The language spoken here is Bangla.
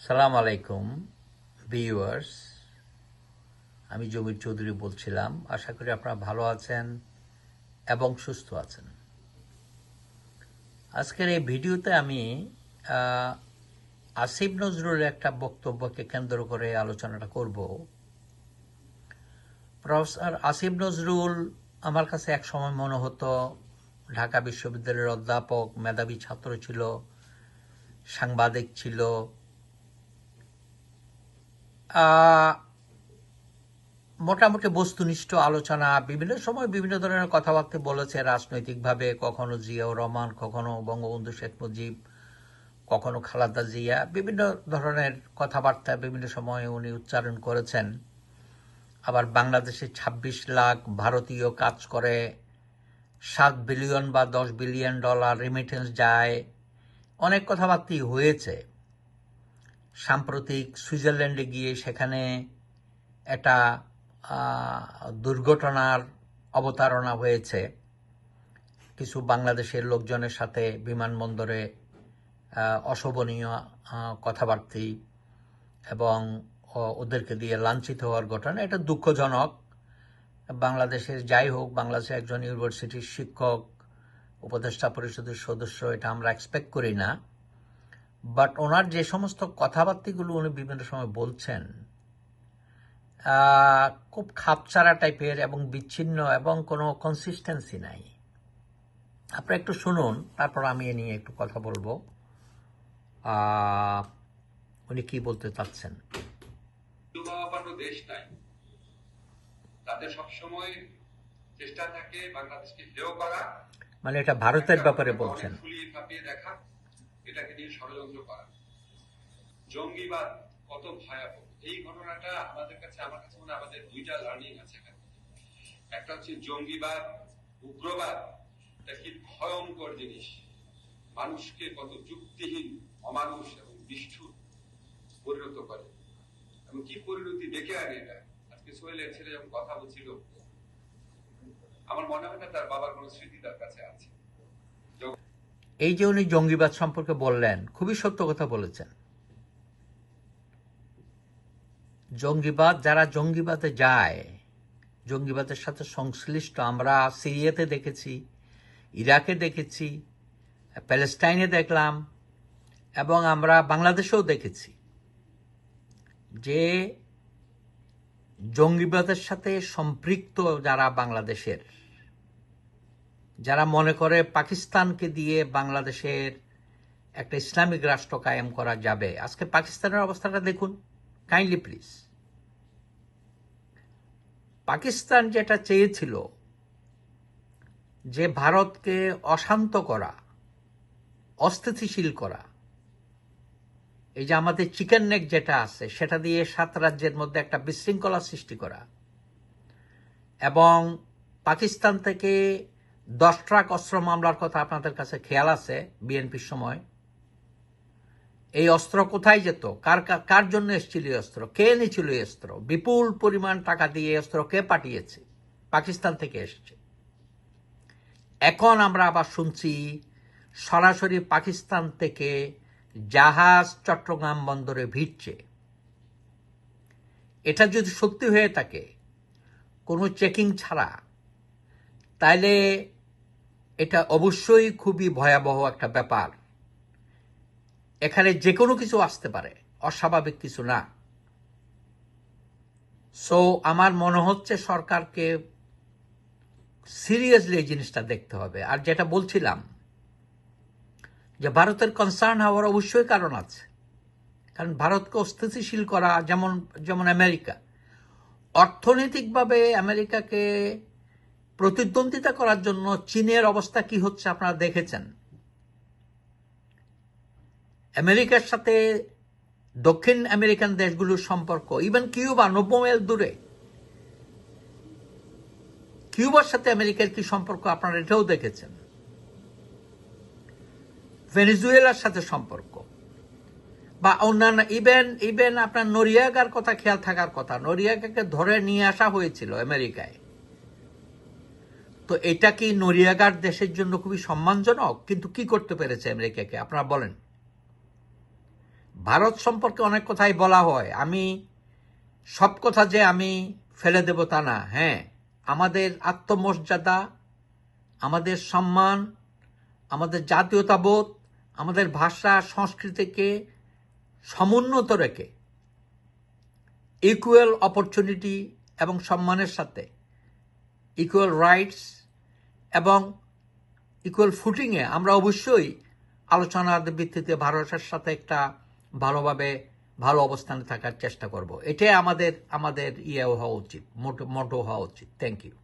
সালাম আলাইকুম ভিউয়ার্স, আমি জমির চৌধুরী বলছিলাম। আশা করি আপনারা ভালো আছেন এবং সুস্থ আছেন। আজকের এই ভিডিওতে আমি আসিফ নজরুলের একটা বক্তব্যকে কেন্দ্র করে আলোচনাটা করব। প্রফেসর আসিফ নজরুল আমার কাছে এক সময় মনে হতো ঢাকা বিশ্ববিদ্যালয়ের অধ্যাপক, মেধাবী ছাত্র ছিল, সাংবাদিক ছিল। মোটামুটি বস্তুনিষ্ঠ আলোচনা, বিভিন্ন সময় বিভিন্ন ধরনের কথাবার্তা বলেছে রাজনৈতিকভাবে, কখনো জিয়াউর রহমান, কখনো বঙ্গবন্ধু শেখ মুজিব, কখনো খালেদা জিয়া, বিভিন্ন ধরনের কথাবার্তা বিভিন্ন সময়ে উনি উচ্চারণ করেছেন। আবার বাংলাদেশে ২৬ লাখ ভারতীয় কাজ করে, ৭ বিলিয়ন বা ১০ বিলিয়ন ডলার রেমিটেন্স যায়, অনেক কথাবার্তাই হয়েছে। সাম্প্রতিক সুইজারল্যান্ডে গিয়ে সেখানে একটা দুর্ঘটনার অবতারণা হয়েছে। কিছু বাংলাদেশের লোকজনের সাথে বিমানবন্দরে অশোভনীয় কথাবার্তা এবং ওদেরকে দিয়ে লাঞ্ছিত হওয়ার ঘটনা, এটা দুঃখজনক। বাংলাদেশের যাই হোক, বাংলাদেশের একজন ইউনিভার্সিটির শিক্ষক, উপদেষ্টা পরিষদের সদস্য, এটা আমরা এক্সপেক্ট করি না। বাট ওনার যে সমস্ত কথাবার্তাগুলো উনি বিভিন্ন সময় বলছেন, খুব খাপছাড়া টাইপের এবং বিচ্ছিন্ন এবং কোনো কনসিস্টেন্সি নাই। আপনারা একটু শুনুন, তারপর আমি এ নিয়ে একটু কথা বলবো। উনি কি বলতে চাচ্ছেন। দেশ নাই, তাদের সবসময় চেষ্টা থাকে বাংলাদেশকে হেয় করা, মানে এটা ভারতের ব্যাপারে বলছেন। ফুলিয়ে ফাঁপিয়ে দেখা, এটাকে নিয়ে ষড়যন্ত্র করা। জঙ্গিবাদ কত ভয়াবহ এই ঘটনাটা আমাদের কাছে, আমার কাছে মনে হয় আমাদের দুইটা লার্নিং আছে এখানে। একটা হচ্ছে জঙ্গিবাদ, উগ্রবাদ, এটা কি ভয়ঙ্কর জিনিস, মানুষকে কত যুক্তিহীন, অমানুষ এবং নিষ্ঠুর পরিণত করে এবং কি পরিণতি ডেকে আনে এটা। আজকে সোহেলের ছেলে যখন কথা বলছিল, আমার মনে হয় না তার বাবার কোনো স্মৃতি তার কাছে আছে। এই যে উনি জঙ্গিবাদ সম্পর্কে বললেন, খুবই সত্য কথা বলেছেন। জঙ্গিবাদ, যারা জঙ্গিবাদে যায়, জঙ্গিবাদের সাথে সংশ্লিষ্ট, আমরা সিরিয়াতে দেখেছি, ইরাকে দেখেছি, প্যালেস্টাইনে দেখলাম, এবং আমরা বাংলাদেশেও দেখেছি যে জঙ্গিবাদের সাথে সম্পৃক্ত যারা বাংলাদেশের, যারা মনে করে পাকিস্তানকে দিয়ে বাংলাদেশের একটা ইসলামিক রাষ্ট্র কায়েম করা যাবে। আজকে পাকিস্তানের অবস্থাটা দেখুন কাইন্ডলি প্লিজ। পাকিস্তান যেটা চেয়েছিল যে ভারতকে অশান্ত করা, অস্থিতিশীল করা, এই যে আমাদের চিকেন নেক যেটা আছে সেটা দিয়ে 7 রাজ্যের মধ্যে একটা বিশৃঙ্খলা সৃষ্টি করা, এবং পাকিস্তান থেকে 10 ট্রাক অস্ত্র মামলার কথা আপনাদের কাছে খেয়াল আছে বিএনপির সময়। এই অস্ত্র কোথায় যেত, কার জন্য এসেছিল এই অস্ত্র, কে নিয়েছিল এই অস্ত্র, বিপুল পরিমাণ টাকা দিয়ে এই অস্ত্র কে পাঠিয়েছে, পাকিস্তান থেকে এসছে। এখন আমরা আবার শুনছি সরাসরি পাকিস্তান থেকে জাহাজ চট্টগ্রাম বন্দরে ভিড়ছে। এটা যদি সত্যি হয়ে থাকে কোনো চেকিং ছাড়া, তাইলে এটা অবশ্যই খুবই ভয়াবহ একটা ব্যাপার। এখানে যে কোনো কিছু আসতে পারে, অস্বাভাবিক কিছু না। সো আমার মনে হচ্ছে সরকারকে সিরিয়াসলি এই জিনিসটা দেখতে হবে। আর যেটা বলছিলাম যে ভারতের কনসার্ন হওয়ার অবশ্যই কারণ আছে, কারণ ভারতকে অস্থিতিশীল করা, যেমন আমেরিকা অর্থনৈতিকভাবে আমেরিকাকে প্রতিদ্বন্দ্বিতা করার জন্য চীনের অবস্থা কি হচ্ছে আপনারা দেখেছেন। আমেরিকার সাথে দক্ষিণ আমেরিকান দেশগুলোর সম্পর্ক, ইভেন কিউবা 90 মাইল দূরে, কিউবার সাথে আমেরিকার কি সম্পর্ক আপনারা এটাও দেখেছেন। ভেনেজুয়েলার সাথে সম্পর্ক, বা অন্যান্য, ইভেন আপনার নরিয়াগার কথা খেয়াল থাকার কথা, নরিয়াগাকে ধরে নিয়ে আসা হয়েছিল আমেরিকায়। তো এটা কি নরিয়াগার দেশের জন্য খুবই সম্মানজনক? কিন্তু কি করতে পেরেছে আমেরিকাকে আপনারা বলেন। ভারত সম্পর্কে অনেক কথাই বলা হয়, আমি সব কথা যে আমি ফেলে দেব তা না। হ্যাঁ, আমাদের আত্মমর্যাদা, আমাদের সম্মান, আমাদের জাতীয়তাবোধ, আমাদের ভাষা সংস্কৃতিকে সমুন্নত রেখে ইকুয়াল অপরচুনিটি এবং সম্মানের সাথে ইকুয়াল রাইটস এবং ইকুয়াল ফুটিংয়ে আমরা অবশ্যই আলোচনার ভিত্তিতে ভারতের সাথে একটা ভালোভাবে ভালো অবস্থানে থাকার চেষ্টা করব। এটাই আমাদের ইয়ে হওয়া উচিত, মোটো হওয়া উচিত। Thank you.